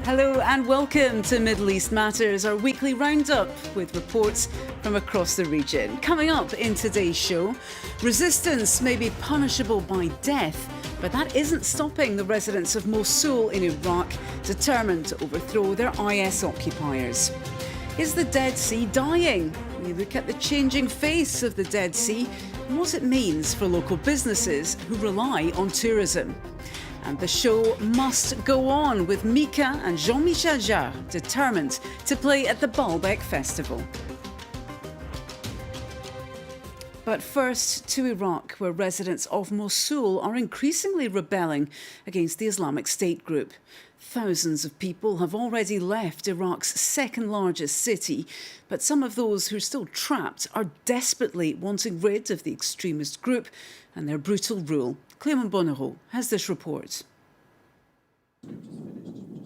Hello and welcome to Middle East Matters, our weekly roundup with reports from across the region. Coming up in today's show, resistance may be punishable by death, but that isn't stopping the residents of Mosul in Iraq determined to overthrow their IS occupiers. Is the Dead Sea dying? We look at the changing face of the Dead Sea and what it means for local businesses who rely on tourism. And the show must go on with Mika and Jean-Michel Jarre determined to play at the Baalbek Festival. But first to Iraq, where residents of Mosul are increasingly rebelling against the Islamic State group. Thousands of people have already left Iraq's second largest city, but some of those who are still trapped are desperately wanting rid of the extremist group and their brutal rule. Clément Bonnereau has this report.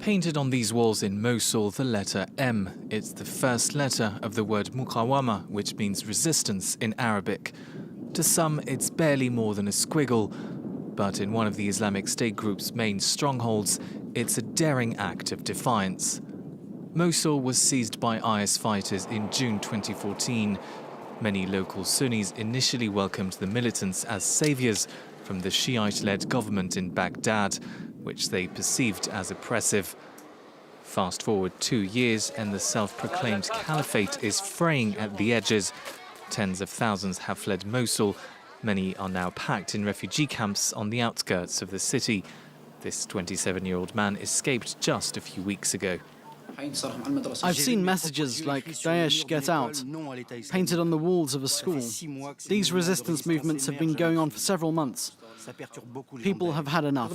Painted on these walls in Mosul, the letter M. It's the first letter of the word muqawama, which means resistance in Arabic. To some, it's barely more than a squiggle, but in one of the Islamic State group's main strongholds, it's a daring act of defiance. Mosul was seized by IS fighters in June 2014. Many local Sunnis initially welcomed the militants as saviours from the Shiite-led government in Baghdad, which they perceived as oppressive. Fast forward 2 years and the self-proclaimed caliphate is fraying at the edges. Tens of thousands have fled Mosul. Many are now packed in refugee camps on the outskirts of the city. This 27-year-old man escaped just a few weeks ago. I've seen messages like Daesh get out, painted on the walls of a school. These resistance movements have been going on for several months. People have had enough.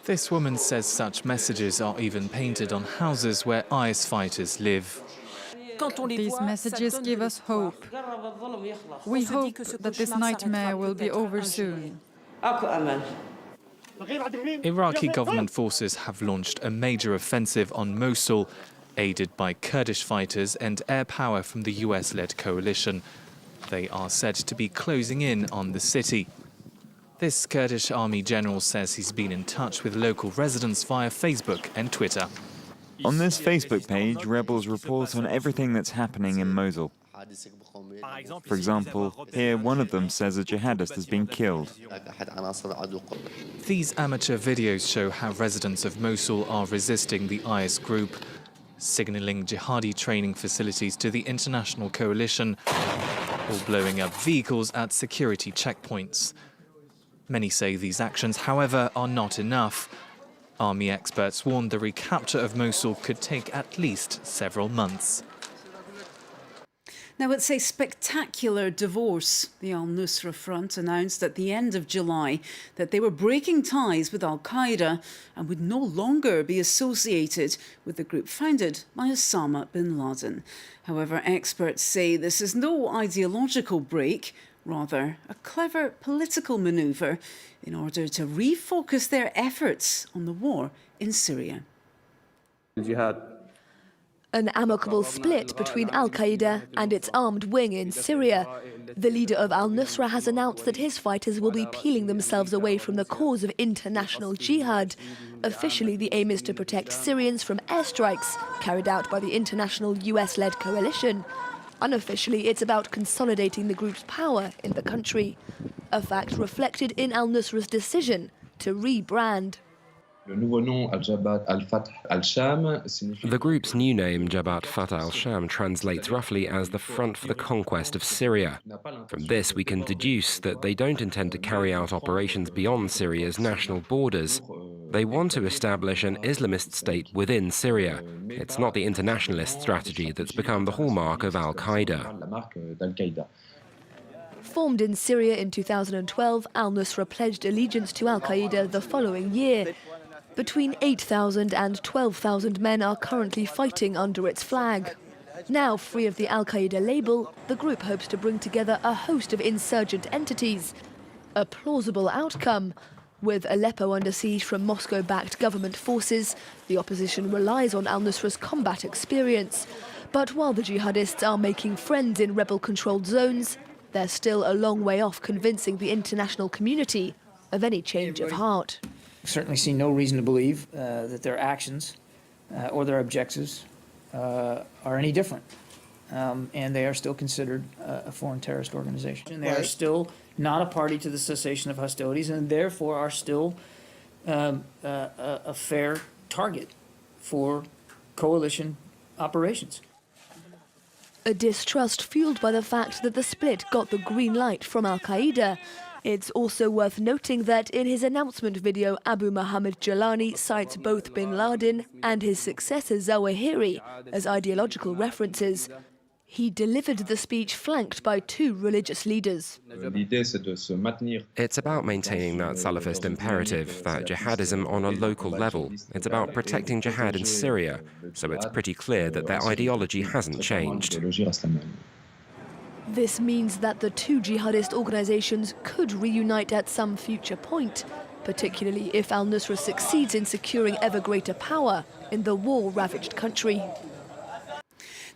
This woman says such messages are even painted on houses where IS fighters live. These messages give us hope. We hope that this nightmare will be over soon. Iraqi government forces have launched a major offensive on Mosul, aided by Kurdish fighters and air power from the US-led coalition. They are said to be closing in on the city. This Kurdish army general says he's been in touch with local residents via Facebook and Twitter. On this Facebook page, rebels report on everything that's happening in Mosul. For example, here one of them says a jihadist has been killed. These amateur videos show how residents of Mosul are resisting the IS group, signalling jihadi training facilities to the international coalition, or blowing up vehicles at security checkpoints. Many say these actions, however, are not enough. Army experts warned the recapture of Mosul could take at least several months. Now, it's a spectacular divorce. The al-Nusra Front announced at the end of July that they were breaking ties with al-Qaeda and would no longer be associated with the group founded by Osama bin Laden. However, experts say this is no ideological break, rather a clever political manoeuvre in order to refocus their efforts on the war in Syria. An amicable split between al-Qaeda and its armed wing in Syria. The leader of al-Nusra has announced that his fighters will be peeling themselves away from the cause of international jihad. Officially, the aim is to protect Syrians from airstrikes carried out by the international US-led coalition. Unofficially, it's about consolidating the group's power in the country, a fact reflected in al-Nusra's decision to rebrand. The group's new name, Jabhat Fatah al-Sham, translates roughly as the Front for the Conquest of Syria. From this, we can deduce that they don't intend to carry out operations beyond Syria's national borders. They want to establish an Islamist state within Syria. It's not the internationalist strategy that's become the hallmark of al-Qaeda. Formed in Syria in 2012, al-Nusra pledged allegiance to al-Qaeda the following year. Between 8,000 and 12,000 men are currently fighting under its flag. Now free of the al-Qaeda label, the group hopes to bring together a host of insurgent entities. A plausible outcome. With Aleppo under siege from Moscow-backed government forces, the opposition relies on al-Nusra's combat experience. But while the jihadists are making friends in rebel-controlled zones, they're still a long way off convincing the international community of any change of heart. certainly see no reason to believe that their actions or their objectives are any different. And they are still considered a foreign terrorist organization. And they are still not a party to the cessation of hostilities, and therefore are still a fair target for coalition operations. A distrust fueled by the fact that the split got the green light from Al-Qaeda. It's also worth noting that in his announcement video, Abu Mohammed Jalani cites both bin Laden and his successor Zawahiri as ideological references. He delivered the speech flanked by two religious leaders. It's about maintaining that Salafist imperative, that jihadism on a local level. It's about protecting jihad in Syria, so it's pretty clear that their ideology hasn't changed. This means that the two jihadist organizations could reunite at some future point, particularly if al-Nusra succeeds in securing ever greater power in the war-ravaged country.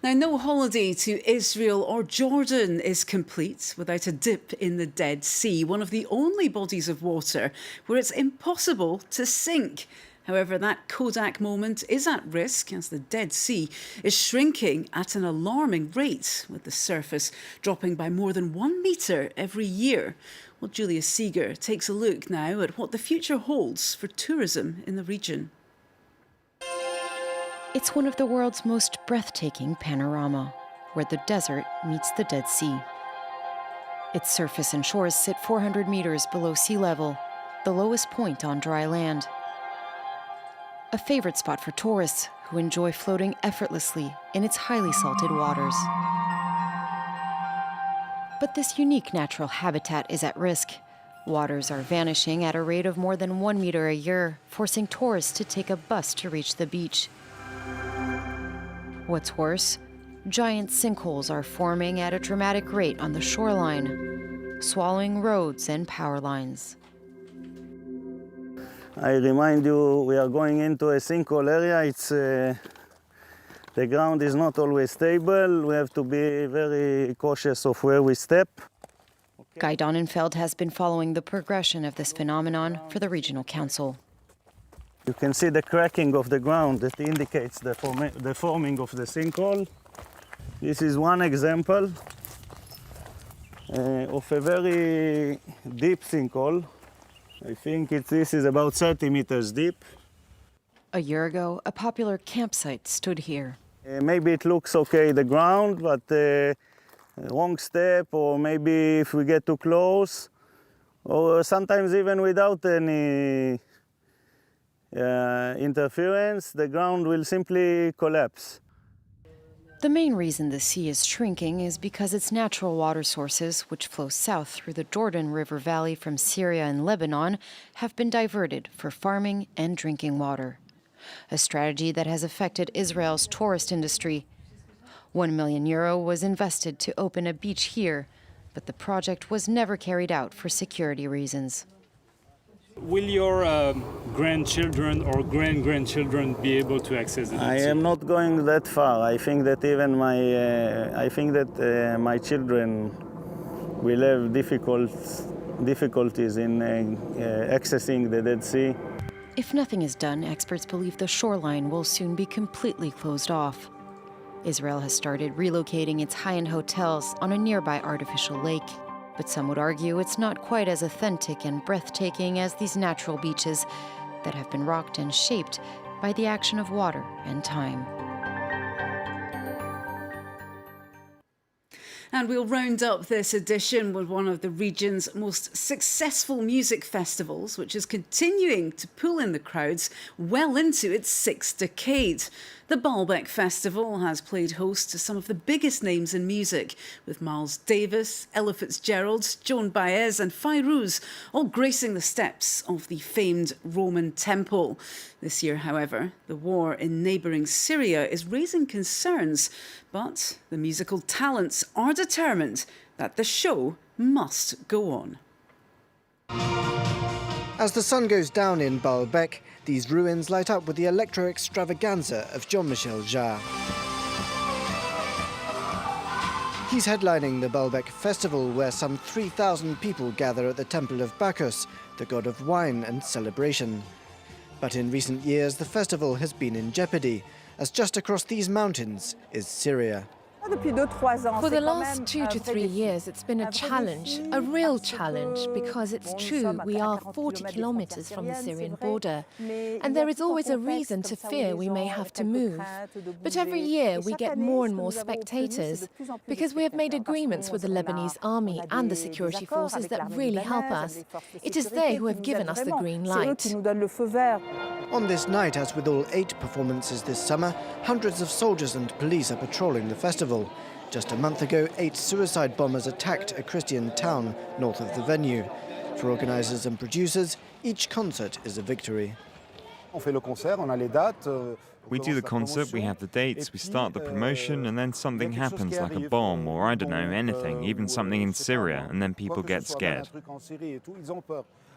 Now, no holiday to Israel or Jordan is complete without a dip in the Dead Sea, one of the only bodies of water where it's impossible to sink. However, that Kodak moment is at risk as the Dead Sea is shrinking at an alarming rate, with the surface dropping by more than 1 metre every year. Well, Julia Seeger takes a look now at what the future holds for tourism in the region. It's one of the world's most breathtaking panorama, where the desert meets the Dead Sea. Its surface and shores sit 400 meters below sea level, the lowest point on dry land. A favorite spot for tourists who enjoy floating effortlessly in its highly salted waters. But this unique natural habitat is at risk. Waters are vanishing at a rate of more than 1 meter a year, forcing tourists to take a bus to reach the beach. What's worse, giant sinkholes are forming at a dramatic rate on the shoreline, swallowing roads and power lines. I remind you, we are going into a sinkhole area. The ground is not always stable. We have to be very cautious of where we step. Guy Donenfeld has been following the progression of this phenomenon for the Regional Council. You can see the cracking of the ground that indicates the forming of the sinkhole. This is one example of a very deep sinkhole. I think this is about 30 meters deep. A year ago, a popular campsite stood here. Maybe it looks okay, the ground, but wrong step, or maybe if we get too close, or sometimes even without any interference, the ground will simply collapse. The main reason the sea is shrinking is because its natural water sources, which flow south through the Jordan River Valley from Syria and Lebanon, have been diverted for farming and drinking water. A strategy that has affected Israel's tourist industry. €1 million was invested to open a beach here, but the project was never carried out for security reasons. Will your grandchildren or grandchildren be able to access the I am not going that far. I think that even my children will have difficulties in accessing the Dead Sea. If nothing is done, experts believe the shoreline will soon be completely closed off. Israel has started relocating its high-end hotels on a nearby artificial lake. But some would argue it's not quite as authentic and breathtaking as these natural beaches that have been rocked and shaped by the action of water and time. And we'll round up this edition with one of the region's most successful music festivals, which is continuing to pull in the crowds well into its 6th decade. The Baalbek Festival has played host to some of the biggest names in music, with Miles Davis, Ella Fitzgerald, Joan Baez and Fairuz all gracing the steps of the famed Roman temple. This year, however, the war in neighbouring Syria is raising concerns, but the musical talents are determined that the show must go on. As the sun goes down in Baalbek, these ruins light up with the electro-extravaganza of Jean-Michel Jarre. He's headlining the Baalbek Festival, where some 3,000 people gather at the Temple of Bacchus the god of wine and celebration. But in recent years, the festival has been in jeopardy, as just across these mountains is Syria. For the last 2 to 3 years, it's been a challenge, a real challenge, because it's true, we are 40 kilometers from the Syrian border, and there is always a reason to fear we may have to move. But every year we get more and more spectators, because we have made agreements with the Lebanese army and the security forces that really help us. It is they who have given us the green light. On this night, as with all 8 performances this summer, hundreds of soldiers and police are patrolling the festival. Just a month ago, 8 suicide bombers attacked a Christian town north of the venue. For organisers and producers, each concert is a victory. We do the concert, we have the dates, we start the promotion, and then something happens, like a bomb, or I don't know, anything, even something in Syria, and then people get scared.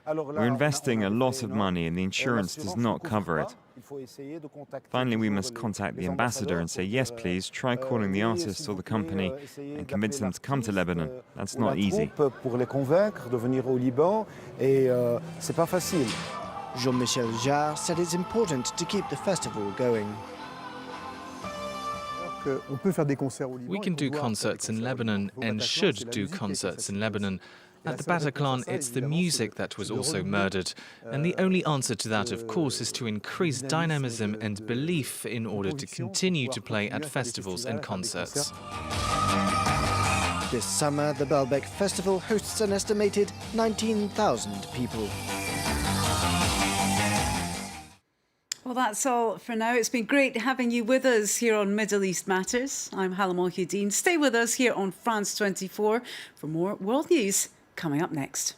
We're investing a lot of money and the insurance does not cover it. Finally, we must contact the ambassador and say, yes, please, try calling the artist or the company and convince them to come to Lebanon. That's not easy. Jean-Michel Jarre said it's important to keep the festival going. We can do concerts in Lebanon and should do concerts in Lebanon. At the Bataclan, it's the music that was also murdered. And the only answer to that, of course, is to increase dynamism and belief in order to continue to play at festivals and concerts. This summer, the Baalbek Festival hosts an estimated 19,000 people. Well, that's all for now. It's been great having you with us here on Middle East Matters. I'm Hala Mohyeddin. Stay with us here on France 24 for more world news coming up next.